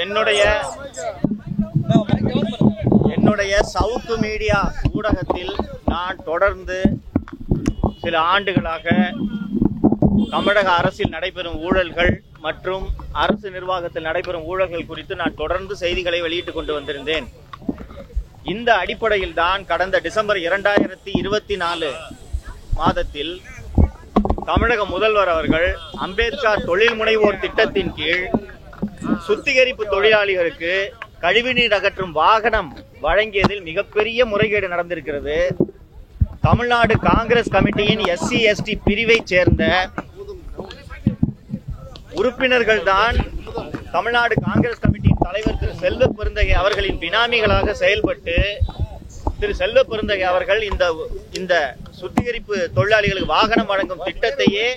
என்னுடைய south media ஊடகத்தில் நான் தொடர்ந்து சில ஆண்டுகளாக தமிழக அரசில் நடைபெறும் ஊழல்கள் மற்றும் அரசு நிர்வாகத்தில் நடைபெறும் ஊழல்கள் குறித்து நான் தொடர்ந்து செய்திகளை வெளியிட்டுக் கொண்டு வந்திருந்தேன். இந்த அடிப்படையில் தான் கடந்த டிசம்பர் 2024 மாதத்தில் தமிழக முதல்வர் அவர்கள் அம்பேத்கர் தொழில் முனைவோர் திட்டத்தின் கீழ் சுத்திகரிப்பு தொழிலாளிகளுக்கு கழிவுநீர் அகற்றும் வாகனம் வழங்கியதில் மிகப்பெரிய முறைகேடு நடந்திருக்கிறது. தமிழ்நாடு காங்கிரஸ் கமிட்டியின் SC/ST பிரிவை சேர்ந்த உறுப்பினர்கள் தான் தமிழ்நாடு காங்கிரஸ் கமிட்டியின் தலைவர் திரு செல்வ பெருந்தகை அவர்களின் பினாமிகளாக செயல்பட்டு திரு செல்வ பெருந்தகை அவர்கள் இந்த சுத்திகரிப்பு தொழிலாளிகளுக்கு வாகனம் வழங்கும் திட்டத்தையே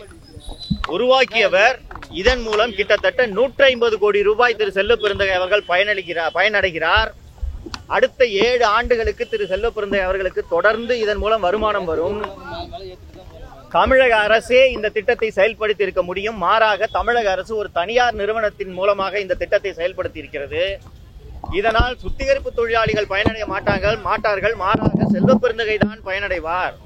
உருவாக்கியவர். இதன் மூலம் கிட்டத்தட்ட 150 கோடி ரூபாய் திரு செல்வ பெருந்தகை அவர்கள் பயனடைகிறார். அடுத்த 7 ஆண்டுகளுக்கு திரு செல்வ பெருந்தகை அவர்களுக்கு தொடர்ந்து இதன் மூலம் வருமானம் வரும். தமிழக அரசே இந்த திட்டத்தை செயல்படுத்தி இருக்க முடியும். மாறாக தமிழக அரசு ஒரு தனியார் நிறுவனத்தின் மூலமாக இந்த திட்டத்தை செயல்படுத்தி இருக்கிறது. இதனால் சுத்திகரிப்பு தொழிலாளிகள் பயனடைய மாட்டார்கள். மாறாக செல்வ பெருந்தகை தான் பயனடைவார்.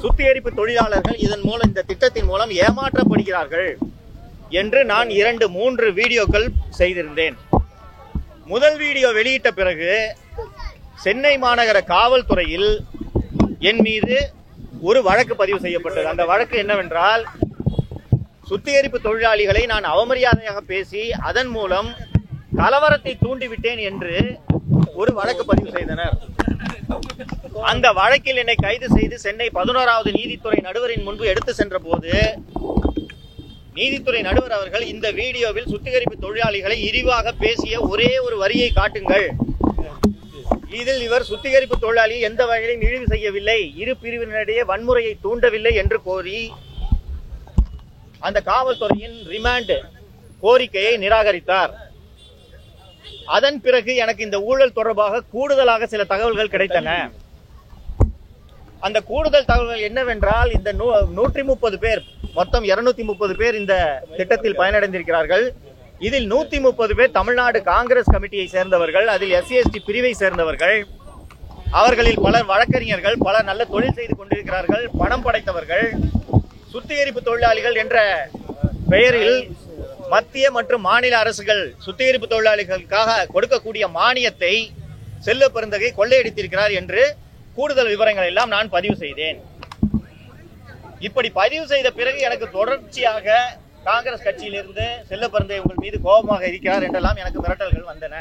சுத்திகரிப்பு தொழிலாளர்கள் இந்த திட்டத்தின் மூலம் ஏமாற்றப்படுகிறார்கள் என்று நான் 2-3 வீடியோக்கள் செய்திருந்தேன். முதல் வீடியோ வெளியிட்ட பிறகு சென்னை மாநகர காவல்துறையில் என் மீது ஒரு வழக்கு பதிவு செய்யப்பட்டது. அந்த வழக்கு என்னவென்றால், சுத்திகரிப்பு தொழிலாளிகளை நான் அவமரியாதையாக பேசி அதன் மூலம் கலவரத்தை தூண்டிவிட்டேன் என்று ஒரு வழக்கு பதிவு செய்தனர். அந்த வழக்கில் என்னை கைது செய்து சென்னை 11வது நீதித்துறை நடுவரின் முன்பு எடுத்து சென்ற போது நீதித்துறை நடுவர் அவர்கள் இந்த வீடியோவில் சுத்திகரிப்பு தொழிலாளிகளை இழிவாக பேசிய ஒரே ஒரு வரியை காட்டுங்கள், இதில் இவர் சுத்திகரிப்பு தொழிலாளியை எந்த வகையிலும் இழிவு செய்யவில்லை, இரு பிரிவினரிடையே வன்முறையை தூண்டவில்லை என்று கோரி அந்த காவல்துறையின் ரிமாண்ட் கோரிக்கையை நிராகரித்தார். அதன் பிறகு எனக்கு இந்த ஊழல் தொடர்பாக கூடுதலாக சில தகவல்கள் கிடைத்தன. அந்த கூடுதல் தகவல்கள் என்னவென்றால், இந்த 130 பேர், மொத்தம் 230 பேர் இந்த திட்டத்தில் பயனடைந்திருக்கிறார்கள். இதில் 130 பேர் தமிழ்நாடு காங்கிரஸ் கமிட்டியை சேர்ந்தவர்கள், அதில் SC/ST பிரிவை சேர்ந்தவர்கள். அவர்களில் பலர் வழக்கறிஞர்கள், பலர் நல்ல தொழில் செய்து கொண்டிருக்கிறார்கள், பணம் படைத்தவர்கள். சுத்திகரிப்பு தொழிலாளிகள் என்ற பெயரில் மத்திய மற்றும் மாநில அரசுகள் சுத்திகரிப்பு தொழிலாளிகளுக்காக கொடுக்கக்கூடிய மானியத்தை செல்வ பெருந்தகை கொள்ளையடித்திருக்கிறார் என்று கூடுதல் விவரங்கள் எல்லாம் நான் பதிவு செய்தேன். இப்படி பதிவு செய்த பிறகு எனக்கு தொடர்ச்சியாக காங்கிரஸ் கட்சியிலிருந்து செல்வ பெருந்தகை உங்கள் மீது கோபமாக இருக்கிறார் என்றெல்லாம் எனக்கு மிரட்டல்கள் வந்தன.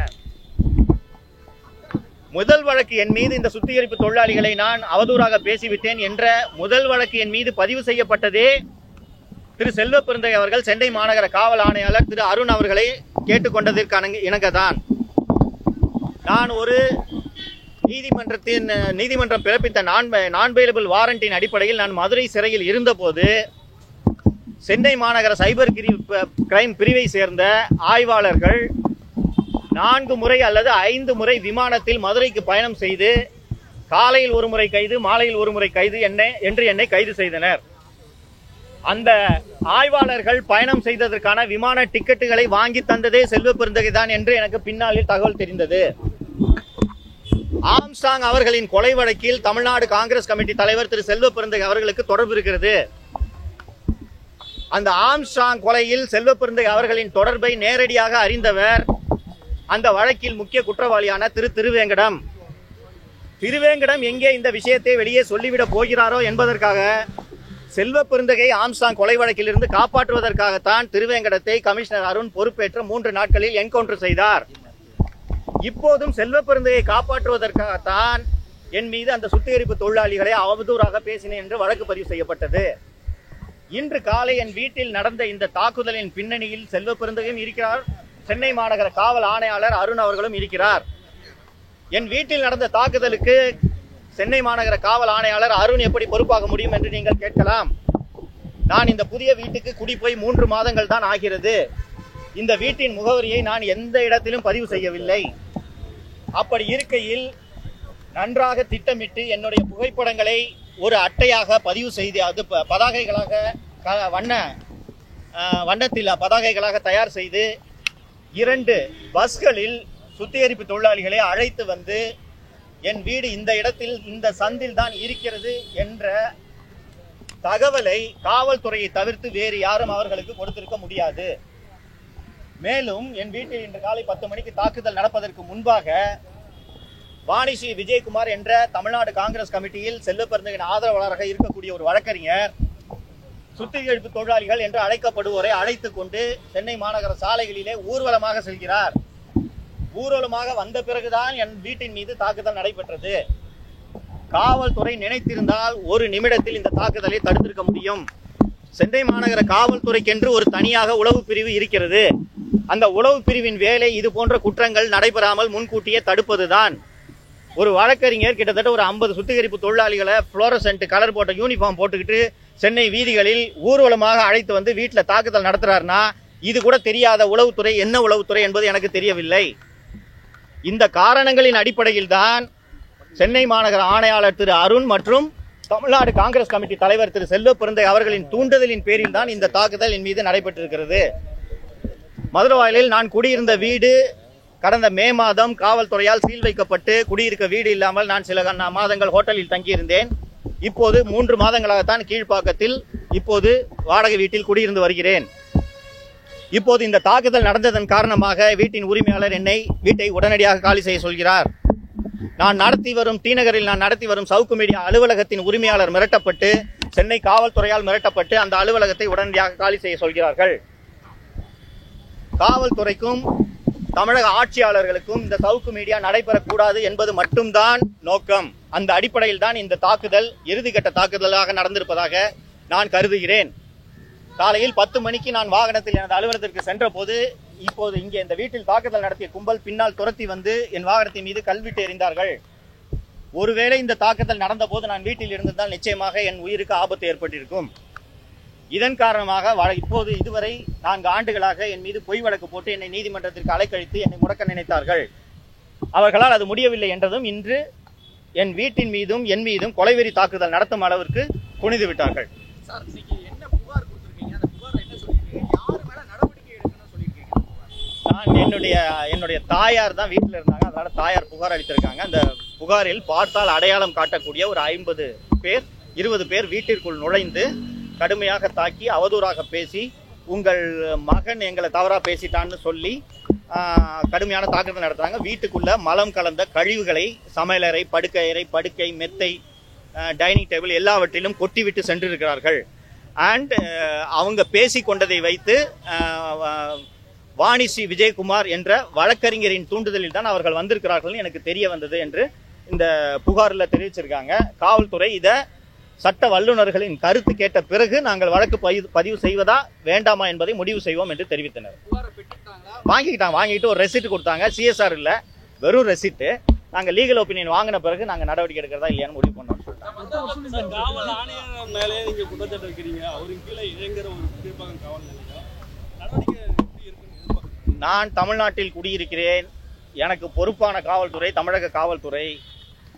முதல் வழக்கு என் மீது இந்த சுத்திகரிப்பு தொழிலாளிகளை நான் அவதூறாக பேசிவிட்டேன் என்ற முதல் வழக்கு என் மீது பதிவு செய்யப்பட்டதே திரு செல்வ பெருந்தகை அவர்கள் சென்னை மாநகர காவல் ஆணையாளர் திரு அருண் அவர்களை கேட்டுக்கொண்டதற்கு இணங்கதான் நான் ஒரு நீதிமன்றம் பிறப்பித்த நான் பெயிலபிள் வாரண்டின் அடிப்படையில் நான் மதுரை சிறையில் இருந்தபோது சென்னை மாநகர சைபர் கிரைம் பிரிவை சேர்ந்த ஆய்வாளர்கள் 4 முறை அல்லது 5 முறை விமானத்தில் மதுரைக்கு பயணம் செய்து காலையில் ஒரு முறை கைது, மாலையில் ஒரு முறை கைது என்று என்னை கைது செய்தனர். அந்த ஆய்வாளர்கள் பயணம் செய்ததற்கான விமான டிக்கெட்டுகளை வாங்கி தந்ததே செல்வ பெருந்தகை தான் என்று எனக்கு பின்னாளில் தகவல் தெரிந்தது. ஆம்ஸ்ட்ராங் அவர்களின் கொலை வழக்கில் தமிழ்நாடு காங்கிரஸ் கமிட்டி தலைவர் திரு செல்வ பெருந்தகை அவர்களுக்கு தொடர்பு இருக்கிறது. அந்த ஆம்ஸ்ட்ராங் கொலையில் செல்வ பெருந்தகை அவர்களின் தொடர்பை நேரடியாக அறிந்தவர் அந்த வழக்கில் முக்கிய குற்றவாளியான திருவேங்கடம். திருவேங்கடம் எங்கே இந்த விஷயத்தை வெளியே சொல்லிவிடப் போகிறாரோ என்பதற்காக செல்வ பெருந்தகை ஆம்ஸ்ட்ராங் கொலை வழக்கிலிருந்து காப்பாற்றுவதற்காகத்தான் திருவேங்கடத்தை கமிஷனர் அருண் பொறுப்பேற்ற 3 நாட்களில் என்கவுண்டர் செய்தார். இப்போதும் செல்வ பெருந்தகை காப்பாற்றுவதற்காகத்தான் என் மீது அந்த சுத்திகரிப்பு தொழிலாளிகளை அவதூறாக பேசினேன் என்று வழக்கு பதிவு செய்யப்பட்டது. இன்று காலை என் வீட்டில் நடந்த இந்த தாக்குதலின் பின்னணியில் செல்வ பெருந்தகையும் இருக்கிறார், சென்னை மாநகர காவல் ஆணையாளர் அருண் அவர்களும் இருக்கிறார். என் வீட்டில் நடந்த தாக்குதலுக்கு சென்னை மாநகர காவல் ஆணையாளர் அருண் எப்படி பொறுப்பாக முடியும் என்று நீங்கள் கேட்கலாம். நான் இந்த புதிய வீட்டுக்கு குடி போய் 3 மாதங்கள் தான் ஆகிறது. இந்த வீட்டின் முகவரியை நான் எந்த இடத்திலும் பதிவு செய்யவில்லை. அப்படி இருக்கையில் நன்றாக திட்டமிட்டு என்னுடைய புகைப்படங்களை ஒரு அட்டையாக பதிவு செய்து அது பதாகைகளாக வண்ணத்தில் பதாகைகளாக தயார் செய்து 2 பஸ்களில் சுத்திகரிப்பு தொழிலாளிகளை அழைத்து வந்து என் வீடு இந்த இடத்தில் இந்த சந்தில் தான் இருக்கிறது என்ற தகவலை காவல்துறையை தவிர்த்து வேறு யாரும் அவர்களுக்கு கொடுத்திருக்க முடியாது. மேலும் என் வீட்டில் இன்று காலை 10 மணிக்கு தாக்குதல் நடப்பதற்கு முன்பாக வாணிஸ்ரீ விஜயகுமார் என்ற தமிழ்நாடு காங்கிரஸ் கமிட்டியில் செல்வப்பெருந்தகையின் ஆதரவாளராக இருக்கக்கூடிய ஒரு வழக்கறிஞர் சுத்திகரிப்பு தொழிலாளிகள் என்று அழைக்கப்படுவோரை அழைத்துக் கொண்டு சென்னை மாநகர சாலைகளிலே ஊர்வலமாக செல்கிறார். ஊர்வலமாக வந்த பிறகுதான் என் வீட்டின் மீது தாக்குதல் நடைபெற்றது. காவல்துறை நினைத்திருந்தால் ஒரு நிமிடத்தில் இந்த தாக்குதலை தடுத்திருக்க முடியும். சென்னை மாநகர காவல்துறைக்கென்று ஒரு தனியாக உளவு பிரிவு இருக்கிறது. அந்த உளவு பிரிவின் வேலை இது போன்ற குற்றங்கள் நடைபெறாமல் முன்கூட்டியே தடுப்பதுதான். ஒரு வழக்கறிஞர் கிட்டத்தட்ட ஒரு 50 சுத்திகரிப்பு தொழிலாளிகளை புளோரசன்ட் கலர் போட்ட யூனிஃபார்ம் போட்டுக்கிட்டு சென்னை வீதிகளில் ஊர்வலமாக அழைத்து வந்து வீட்டில் தாக்குதல் நடத்துறாருன்னா இது கூட தெரியாத உளவுத்துறை என்ன உளவுத்துறை என்பது எனக்கு தெரியவில்லை. இந்த காரணங்களின் அடிப்படையில் தான் சென்னை மாநகர ஆணையாளர் திரு அருண் மற்றும் தமிழ்நாடு காங்கிரஸ் கமிட்டி தலைவர் திரு செல்வப்பெருந்தகை அவர்களின் தூண்டுதலின் பேரில் தான் இந்த தாக்குதல் என் மீது நடைபெற்றிருக்கிறது. மதுரவாயலில் நான் குடியிருந்த வீடு கடந்த மே மாதம் காவல்துறையால் சீல் வைக்கப்பட்டு குடியிருக்க வீடு இல்லாமல் நான் சில மாதங்கள் ஹோட்டலில் தங்கியிருந்தேன். இப்போது 3 மாதங்களாகத்தான் கீழ்ப்பாக்கத்தில் இப்போது வாடகை வீட்டில் குடியிருந்து வருகிறேன். இப்போது இந்த தாக்குதல் நடந்ததன் காரணமாக வீட்டின் உரிமையாளர் என்னை வீட்டை உடனடியாக காலி செய்ய சொல்கிறார். நான் நடத்தி வரும் சவுக்கு மீடியா அலுவலகத்தின் உரிமையாளர் மிரட்டப்பட்டு சென்னை காவல்துறையால் மிரட்டப்பட்டு அந்த அலுவலகத்தை உடனடியாக காலி செய்ய சொல்கிறார்கள். காவல்துறைக்கும் தமிழக ஆட்சியாளர்களுக்கும் இந்த சவுக்கு மீடியா நடைபெறக்கூடாது என்பது மட்டும்தான் நோக்கம். அந்த அடிப்படையில் தான் இந்த தாக்குதல் இறுதிக்கட்ட தாக்குதலாக நடந்திருப்பதாக நான் கருதுகிறேன். காலையில் 10 மணிக்கு நான் வாகனத்தில் எனது அலுவலகத்திற்கு சென்ற போது இப்போது இங்கே இந்த வீட்டில் தாக்குதல் நடத்திய கும்பல் பின்னால் துரத்தி வந்து என் வாகனத்தின் மீது கல்விட்டு எறிந்தார்கள். ஒருவேளை இந்த தாக்குதல் நடந்த போது நான் வீட்டில் இருந்திருந்தால் நிச்சயமாக என் உயிருக்கு ஆபத்து ஏற்பட்டிருக்கும். இதன் காரணமாக இப்போது இதுவரை 4 ஆண்டுகளாக என் மீது பொய் வழக்கு போட்டு என்னை நீதிமன்றத்திற்கு அலைக்கழித்து என்னை முடக்க நினைத்தார்கள். அவர்களால் அது முடியவில்லை என்றதும் இன்று என் வீட்டின் மீதும் என் மீதும் கொலைவெறி தாக்குதல் நடத்தும் அளவிற்கு குனிந்து விட்டார்கள். நான் என்னுடைய தாயார் தான் வீட்டில் இருந்தாங்க. அதனால தாயார் புகார் அளித்திருக்காங்க. அந்த புகாரில் பார்த்தால் அடையாளம் காட்டக்கூடிய ஒரு 50 பேர் 20 பேர் வீட்டிற்குள் நுழைந்து கடுமையாக தாக்கி அவதூறாக பேசி உங்கள் மகன் எங்களை தவறா பேசிட்டான்னு சொல்லி கடுமையான தாக்குதல் நடத்துறாங்க. வீட்டுக்குள்ள மலம் கலந்த கழிவுகளை சமையலறை, படுக்கை, மெத்தை, டைனிங் டேபிள் எல்லாவற்றிலும் கொட்டிவிட்டு சென்றிருக்கிறார்கள். அண்ட் அவங்க பேசி கொண்டதை வைத்து வாணிஸ்ரீ விஜயகுமார் என்ற வழக்கறிஞரின் தூண்டுதலில் தான் அவர்கள் வந்திருக்கிறார்கள் எனக்கு தெரிய வந்தது என்று இந்த புகாரில் தெரிவிச்சிருக்காங்க. காவல்துறை இதை சட்ட வல்லுநர்களின் கருத்து கேட்ட பிறகு நாங்கள் வழக்கு பதிவு செய்வதா வேண்டாமா என்பதை முடிவு செய்வோம் என்று தெரிவித்தனர். வாங்கிட்டு ஒரு ரெசிப்ட் கொடுத்தாங்க. சிஎஸ்ஆர் இல்ல, வெறும் ரெசிப்ட். நாங்க லீகல் ஒப்பீனியன் வாங்கின பிறகு நாங்க நடவடிக்கை எடுக்கிறதா இல்லையான்னு முடிவு பண்ணோம். நான் தமிழ்நாட்டில் குடியிருக்கிறேன். எனக்கு பொறுப்பான காவல்துறை தமிழக காவல்துறை.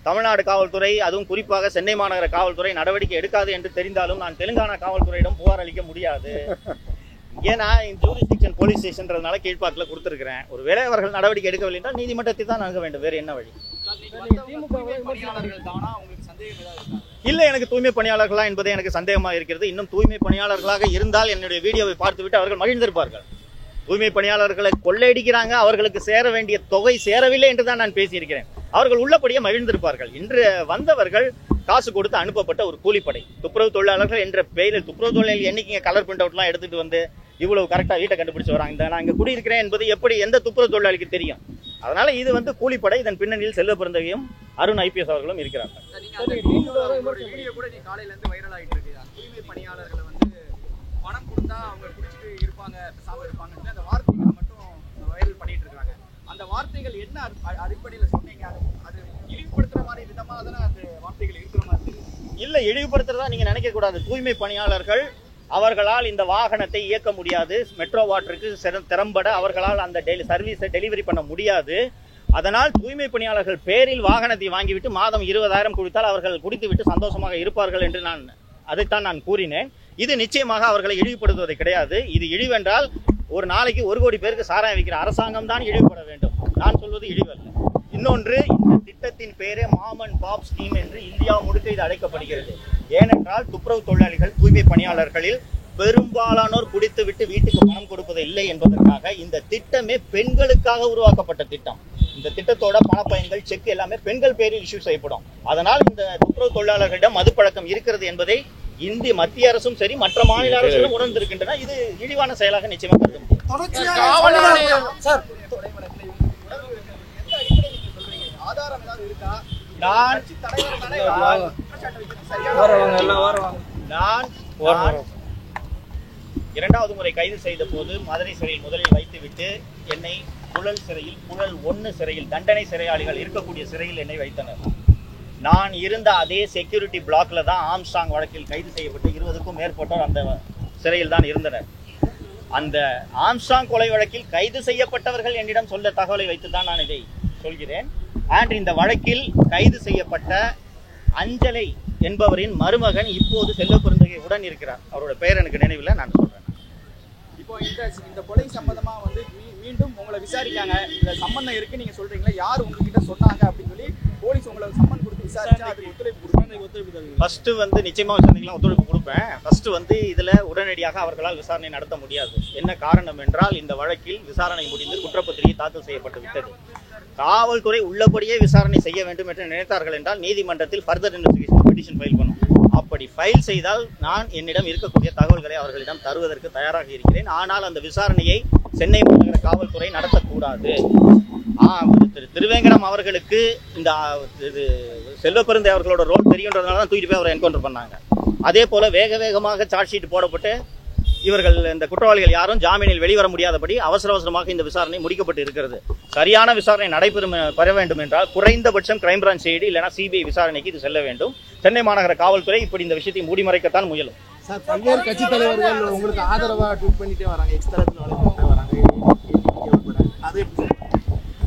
தமிழ்நாடு காவல்துறை, அதுவும் குறிப்பாக சென்னை மாநகர காவல்துறை நடவடிக்கை எடுக்காது என்று தெரிந்தாலும் நான் தெலுங்கானா காவல்துறையிடம் புகார் அளிக்க முடியாது. ஏன்னா ஜூரிஸ்டிக்ஷன் போலீஸ் ஸ்டேஷன்றதுனால கீழ்ப்பாக்கில் கொடுத்துருக்கிறேன். ஒருவேளை அவர்கள் நடவடிக்கை எடுக்கவில்லை என்றால் நீதிமன்றத்தை தான் அணுக வேண்டும். வேறு என்ன வழி? இல்லை, எனக்கு தூய்மை பணியாளர்களா என்பதே எனக்கு சந்தேகமாக இருக்கிறது. இன்னும் தூய்மை பணியாளர்களாக இருந்தால் என்னுடைய வீடியோவை பார்த்துவிட்டு அவர்கள் மகிழ்ந்திருப்பார்கள். தூய்மை பணியாளர்களை கொள்ளையடிக்கிறாங்க, அவர்களுக்கு சேர வேண்டிய தொகை சேரவில்லை என்று தான் நான் பேசியிருக்கிறேன். அவர்கள் உள்ளபடியே மகிழ்ந்திருப்பார்கள். இன்று வந்தவர்கள் காசு கொடுத்து அனுப்பப்பட்ட ஒரு கூலிப்படை. துப்புரவு தொழிலாளர்கள் என்ற பெயரில் துப்புரவு தொழிலாளர்கள் என்னைக்கு கலர் பிரிண்ட் அவுட்லாம் எடுத்துட்டு வந்து இவ்வளவு கரெக்டாக வீட்டை கண்டுபிடிச்சு வராங்க. நான் இங்கே குடியிருக்கிறேன் என்பது எப்படி எந்த துப்புரவு தொழிலாளிக்கு தெரியும்? அதனால இது கூலிப்படை. இதன் பின்னணியில் செல்வப்பெருந்தகையும் அருண் ஐபிஎஸ் அவர்களும் இருக்கிறார்கள். பணம் கொடுத்தா அவங்க குடிச்சிட்டு இருப்பாங்க, சாவ இருப்பாங்கன்னு அந்த வார்த்தைகளை மட்டும் வைரல் பண்ணிட்டு இருக்காங்க. அந்த வார்த்தைகள் என்ன அடிப்படையில் சொன்னீங்க? அது இழிவுபடுத்துற மாதிரி விதமாக தானே அந்த வார்த்தைகள் இருக்கிற மாதிரி. இல்லை, இழிவுபடுத்துறதா நீங்க நினைக்க கூடாது. தூய்மை பணியாளர்கள் அவர்களால் இந்த வாகனத்தை இயக்க முடியாது. மெட்ரோ வாட்டருக்கு திறம்பட அவர்களால் அந்த சர்வீஸை டெலிவரி பண்ண முடியாது. அதனால் தூய்மை பணியாளர்கள் பேரில் வாகனத்தை வாங்கிவிட்டு மாதம் 20,000 கொடுத்தால் அவர்கள் குடித்துவிட்டு சந்தோஷமாக இருப்பார்கள் என்று அதைத்தான் நான் கூறினேன். இது நிச்சயமாக அவர்களை இழிவுபடுத்துவது கிடையாது. இது இழிவென்றால் ஒரு நாளைக்கு 1 கோடி பேருக்கு சாராயம் விற்கிற அரசாங்கம் தான் இழிவுபட வேண்டும். நான் சொல்வது இழிவல்ல. இன்னொன்று, இந்த திட்டத்தின் பேரே மாம் அண்ட் பாப் ஸ்கீம் என்று இந்தியா முழுக்க இது அழைக்கப்படுகிறது. ஏனென்றால் துப்புரவு தொழிலாளிகள், தூய்மை பணியாளர்களில் பெரும்பாலானோர் குடித்துவிட்டு வீட்டுக்கு பணம் கொடுப்பது இல்லை என்பதற்காக இந்த திட்டமே பெண்களுக்காக உருவாக்கப்பட்ட திட்டம். இந்த திட்டத்தோட பணப்பயன்கள், செக் எல்லாமே பெண்கள் பேரில் இஷ்யூ செய்யப்படும். அதனால் இந்த துப்புரவு தொழிலாளர்களிடம் மது பழக்கம் இருக்கிறது என்பதை இந்திய மத்திய அரசும் சரி மற்ற மாநில அரசுகளும் உணர்ந்திருக்கின்றன. இது இழிவான செயலாக நிச்சயமாக கருத முடியும். நான் 2வது முறை கைது செய்த போது மதுரை சிறையில் முதலில் வைத்துவிட்டு என்னை புழல் சிறையில், புழல் 1 சிறையில், தண்டனை சிறையாளிகள் இருக்கக்கூடிய சிறையில் என்னை வைத்தனர். நான் இருந்த அதே செக்யூரிட்டி பிளாக்ல தான் ஆம்ஸ்ட்ராங் வழக்கில் கைது செய்யப்பட்டு 20க்கும் மேற்பட்டோர் அந்த சிறையில் தான் இருந்தனர். அந்த ஆம்ஸ்ட்ராங் கொலை வழக்கில் கைது செய்யப்பட்டவர்கள் என்னிடம் சொல்ல தகவலை வைத்து தான் நான் இதை சொல்கிறேன். இந்த வழக்கில் கைது செய்யப்பட்ட அஞ்சலை என்பவரின் மருமகன் இப்போது செல்வப்பெருந்தகை உடன் இருக்கிறார். அவரோட பெயர் எனக்கு நினைவில், நான் சொல்றேன். இப்போ இந்த கொலை சம்பந்தமா வந்து மீண்டும் உங்களை விசாரிக்காங்க, இந்த சம்பந்தம் இருக்கு நீங்க சொல்றீங்களா, யார் உங்ககிட்ட சொன்னாங்க அப்படின்னு சொல்லி போலீஸ் உங்களை சம்மன் கொடுத்து விசாரிச்சா அதுக்கு ஒத்துழைப்பு கொடுப்பாங்க? ஃபர்ஸ்ட் வந்து நிச்சயமா விசாரணைக்கெல்லாம் ஒத்துழைப்பு கொடுப்பேன். ஃபர்ஸ்ட் வந்து இதுல உடனடியாக அவர்களால் விசாரணை நடத்த முடியாது. என்ன காரணம் என்றால், இந்த வழக்கில் விசாரணை முடிந்து குற்றப்பத்திரிகை தாக்கல் செய்யப்பட்டு விட்டது. காவல்துறை உள்ளபடியே விசாரணை செய்ய வேண்டும் என்று நினைத்தார்கள் என்றால் நீதிமன்றத்தில் ஃபர்தர் இன்வெஸ்டிகேஷன் பெட்டிஷன் ஃபைல் பண்ணும். அப்படி ஃபைல் செய்தால் நான் என்னிடம் இருக்கக்கூடிய தகவல்களை அவர்களிடம் தருவதற்கு தயாராக இருக்கிறேன். ஆனால் அந்த விசாரணையை சென்னை மாநகர காவல்துறை நடத்தக்கூடாது. திருவேங்கடம் அவர்களுக்கு இந்த செல்வப்பெருந்தை அவர்களோட ரோல் தெரியுன்றதுனால தான் தூக்கிட்டு போய் அவரை என்கவுண்டர் பண்ணாங்க. அதே போல வேகமாக சார்ஜ் ஷீட் போடப்பட்டு இவர்கள் இந்த குற்றவாளிகள் யாரும் ஜாமீனில் வெளிவர முடியாதபடி அவசரமாக இந்த விசாரணை முடிக்கப்பட்டு இருக்கிறது. சரியான விசாரணை பெற வேண்டும் என்றால் குறைந்தபட்சம் கிரைம் பிரான்ச் செய்தி இல்லைனா சிபிஐ விசாரணைக்கு இது செல்ல வேண்டும். சென்னை மாநகர காவல்துறை இப்படி இந்த விஷயத்தை மூடிமறைக்கத்தான் முயலும். சார், பல்வேறு கட்சி தலைவர்கள் உங்களுக்கு ஆதரவா ட்வீட் பண்ணிட்டே வராங்க,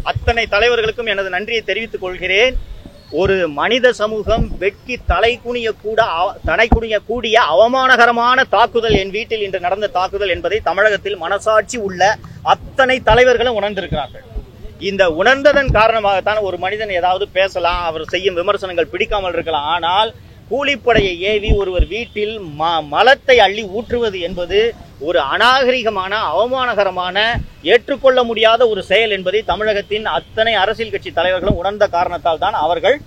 அத்தனை தலைவர்களுக்கும் எனது நன்றியை தெரிவித்துக் கொள்கிறேன். ஒரு மனித சமூகம் வெட்கி தலை குனியக்கூடிய அவமானகரமான தாக்குதல் என் வீட்டில் இன்று நடந்த தாக்குதல் என்பதை தமிழகத்தில் மனசாட்சி உள்ள அத்தனை தலைவர்களும் உணர்ந்திருக்கிறார்கள். இந்த உணர்ந்ததன் காரணமாகத்தான் ஒரு மனிதன் ஏதாவது பேசலாம், அவர் செய்யும் விமர்சனங்கள் பிடிக்காமல் இருக்கலாம். ஆனால் கூலிப்படையை ஏவி ஒருவர் வீட்டில் மலத்தை அள்ளி ஊற்றுவது என்பது ஒரு அநாகரிகமான, அவமானகரமான, ஏற்றுக்கொள்ள முடியாத ஒரு செயல் என்பதை தமிழகத்தின் அத்தனை அரசியல் கட்சி தலைவர்களும் உணர்ந்த காரணத்தால் தான் அவர்கள்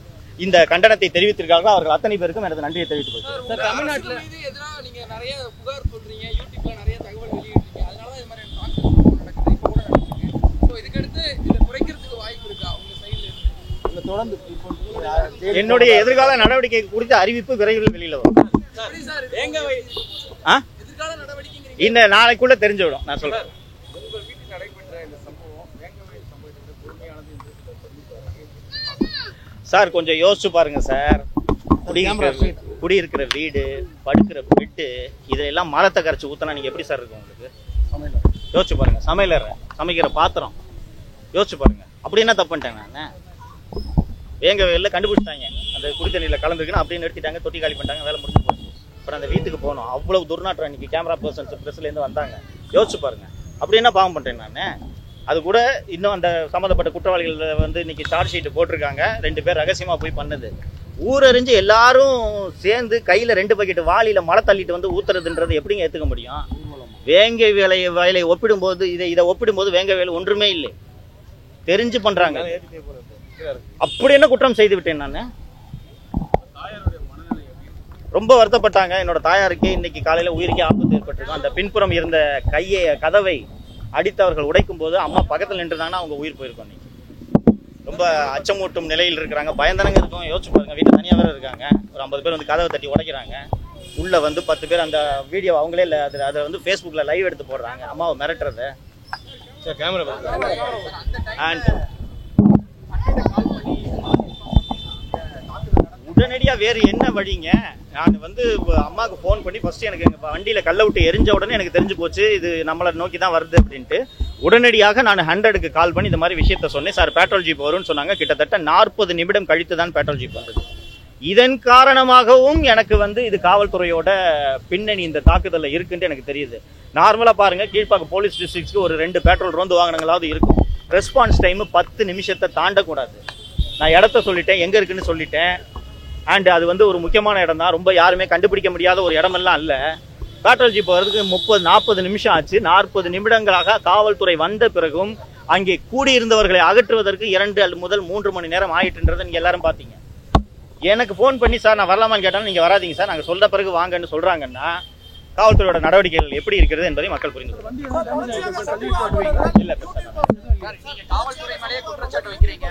இந்த கண்டனத்தை தெரிவித்திருக்கிறார்கள். அவர்கள் அத்தனை பேருக்கும் எனது நன்றியை தெரிவித்துக் கொள்கிறேன். தமிழ்நாட்டில் நீங்க நிறைய புகார் சொல்றீங்க, யூடியூப்ல நிறைய தகவல் வெளியிடுறீங்க, அதனால இது மாதிரி நடக்குது, இப்போ கூட நடக்குது. ஸோ இதுக்கடுத்து இதை குறைக்கிறதுக்கு வாய்ப்பு இருக்கா உங்க சைடுல? தொடர்ந்து என்னுடைய எதிர்கால நடவடிக்கை குறித்த அறிவிப்பு விரைவில் வெளியில வரும். இந்த நாளைக்குள்ள தெரிஞ்சுவிடும். நான் சொல்றேன். சார் கொஞ்சம் யோசிச்சு பாருங்க சார். குடியிருக்கிற வீடு, படுக்கிற பெட்டு, இதெல்லாம் மரத்தை கரைச்சி ஊத்தினா நீங்க எப்படி சார் இருக்கும் உங்களுக்கு? யோசிச்சு பாருங்க. சமைக்கிற பாத்திரம் யோசிச்சு பாருங்க. அப்படி என்ன தப்பு பண்ணிட்டேன் நான்? வேங்க வெளில கண்டுபிடிச்சிட்டாங்க, அந்த குடித்தண்ணியில் கலந்துருக்குன்னு அப்படின்னு நிறுத்திட்டாங்க, தொட்டி காலி பண்ணிட்டாங்க, வேலை முடிஞ்சு போச்சு. அப்புறம் அந்த வீட்டுக்கு போனோம், அவ்வளவு துர்நாற்றம். இன்னைக்கு கேமரா பர்சன்ஸ் பிரஸ்லேருந்து வந்தாங்க. யோசிச்சு பாருங்க, அப்படி என்ன பாவம் பண்ணுறேன் நான்? அது கூட இன்னும் அந்த சம்மந்தப்பட்ட குற்றவாளிகள் வந்து இன்னைக்கு சார்ஜ் ஷீட் போட்டிருக்காங்க. 2 பேர் ரகசியமாக போய் பண்ணது. ஊரறிஞ்சு எல்லாரும் சேர்ந்து கையில் 2 பக்கெட் வாளியில் மழை தள்ளிட்டு வந்து ஊத்துறதுன்றது எப்படிங்க ஏற்றுக்க முடியும்? வேங்க வயலை ஒப்பிடும்போது இதை ஒப்பிடும்போது வேங்க வேலை ஒன்றுமே இல்லை, தெரிஞ்சு பண்றாங்க. அப்படி என்ன குற்றம் செய்து விட்டேன் நான்? ரொம்ப வருத்தப்பட்டாங்க. என்னோட தாயாருக்கு இன்னைக்கு காலையில உயிருக்கே ஆபத்து ஏற்பட்டிருக்கும். அந்த பின்புறம் இருந்த கதவை அடித்தவர்கள் உடைக்கும் போது அம்மா பக்கத்தில் நின்றுதாங்கன்னா அவங்க உயிர் போயிருக்கும். இன்னைக்கு ரொம்ப அச்சமூட்டும் நிலையில் இருக்கிறாங்க. பயந்தனங்க இருக்கும். யோசிச்சு பாருங்க, வீட்டில் தனியாக வேற இருக்காங்க. ஒரு 50 பேர் வந்து கதவை தட்டி உடைக்கிறாங்க. உள்ள வந்து 10 பேர் அந்த வீடியோ அவங்களே இல்லை, அதை வந்து ஃபேஸ்புக்கில் லைவ் எடுத்து போடுறாங்க, அம்மாவை மிரட்டுறத. கேமரா அண்ட் உடனடியாக வேறு என்ன வழிங்க? நான் வந்து அம்மாவுக்கு ஃபோன் பண்ணி ஃபர்ஸ்ட் எனக்கு எங்கள் வண்டியில் கல்லை விட்டு எரிஞ்ச உடனே எனக்கு தெரிஞ்சு போச்சு இது நம்மளை நோக்கி தான் வருது அப்படின்ட்டு. உடனடியாக நான் 100க்கு கால் பண்ணி இந்த மாதிரி விஷயத்த சொன்னேன். சார் பெட்ரோல் ஜீப் வரும்னு சொன்னாங்க. கிட்டத்தட்ட 40 நிமிடம் கழித்து தான் பெட்ரோல் ஜீப் வந்தது. இதன் காரணமாகவும் எனக்கு இது காவல்துறையோட பின்னணி இந்த தாக்குதல்ல இருக்குன்னு எனக்கு தெரியுது. நார்மலா பாருங்க, கீழ்ப்பாக்கம் போலீஸ் டிஸ்ட்ரிக்ட்ஸ்க்கு ஒரு 2 பெட்ரோல் ரோந்து வாகனங்களாவது இருக்கும். ரெஸ்பான்ஸ் டைம் 10 நிமிஷத்தை தாண்டக்கூடாது. நான் இடத்த சொல்லிட்டேன், எங்க இருக்குன்னு சொல்லிட்டேன். அண்ட் அது ஒரு முக்கியமான இடம் தான், ரொம்ப யாருமே கண்டுபிடிக்க முடியாத ஒரு இடமெல்லாம் இல்லை. பேட்ரோல் ஜீப் வர்றதுக்கு 30-40 நிமிஷம் ஆச்சு. 40 நிமிடங்களாக காவல்துறை வந்த பிறகும் அங்கே கூடியிருந்தவர்களை அகற்றுவதற்கு 2 முதல் 3 மணி நேரம் ஆயிட்டுன்றதை நீங்க எல்லாரும் பாத்தீங்க. எனக்கு போன் பண்ணி சார் நான் வரலாமான்னு கேட்டாலும் நீங்க வராதீங்க சார், நாங்க சொல்ற பிறகு வாங்கன்னு சொல்றாங்கன்னா காவல்துறையோட நடவடிக்கைகள் எப்படி இருக்கிறது என்பதை மக்கள் புரிந்து இல்ல. காவல்துறை மேலேயே குற்றச்சாட்டு வைக்கிறீங்க.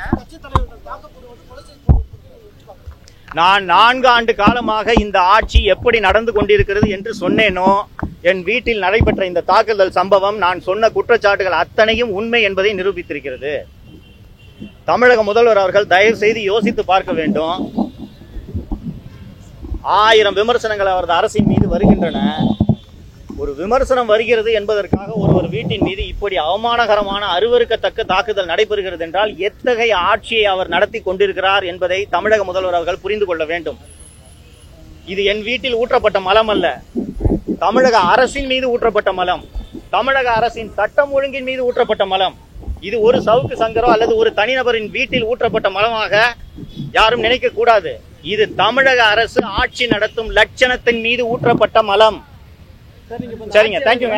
நான் 4 ஆண்டு காலமாக இந்த ஆட்சி எப்படி நடந்து கொண்டிருக்கிறது என்று சொன்னேனோ, என் வீட்டில் நடைபெற்ற இந்த தாக்குதல் சம்பவம் நான் சொன்ன குற்றச்சாட்டுகள் அத்தனையும் உண்மை என்பதை நிரூபித்திருக்கிறது. தமிழக முதல்வர் அவர்கள் தயவு செய்து யோசித்து பார்க்க வேண்டும். 1000 விமர்சனங்கள் அவரது அரசின் மீது வருகின்றன. ஒரு விமர்சனம் வருகிறது என்பதற்காக ஒரு வீட்டின் மீது இப்படி அவமானகரமான அருவருக்கத்தக்க தாக்குதல் நடைபெறுகிறது என்றால் எத்தகைய ஆட்சியை அவர் நடத்தி கொண்டிருக்கிறார் என்பதை தமிழக முதல்வர் அவர்கள் புரிந்து கொள்ள வேண்டும். இது என் வீட்டில் ஊற்றப்பட்ட மலம் அல்ல, தமிழக அரசின் மீது ஊற்றப்பட்ட மலம், தமிழக அரசின் சட்டம் ஒழுங்கின் மீது ஊற்றப்பட்ட மலம். இது ஒரு சவுக்கு சங்கரோ அல்லது ஒரு தனிநபரின் வீட்டில் ஊற்றப்பட்ட மலமாக யாரும் நினைக்க கூடாது. இது தமிழக அரசு ஆட்சி நடத்தும் லட்சணத்தின் மீது ஊற்றப்பட்ட மலம். சரிங்க, தேங்க்யூங்க.